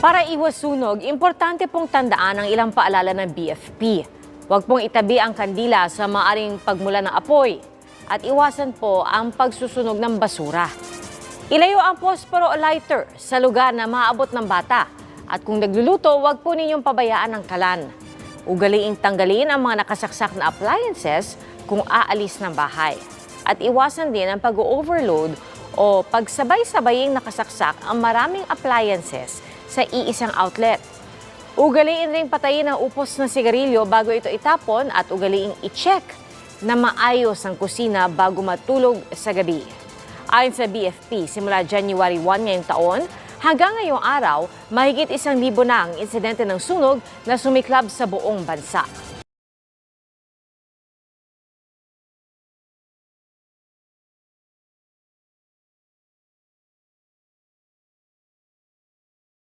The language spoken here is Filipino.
Para iwas sunog, importante pong tandaan ang ilang paalala ng BFP. Huwag pong itabi ang kandila sa maaring pagmula ng apoy at iwasan po ang pagsusunog ng basura. Ilayo ang posporo o lighter sa lugar na maaabot ng bata at kung nagluluto, huwag po ninyong pabayaan ang kalan. Ugaliing tanggalin ang mga nakasaksak na appliances kung aalis ng bahay. At iwasan din ang pag-overload o pagsabay-sabaying nakasaksak ang maraming appliances sa iisang outlet. Ugaliin ring patayin ang upos ng sigarilyo bago ito itapon at ugaliing i-check na maayos ang kusina bago matulog sa gabi. Ayon sa BFP, simula January 1 ngayong taon, hanggang ngayong araw, mahigit 1,000 na ang insidente ng sunog na sumiklab sa buong bansa.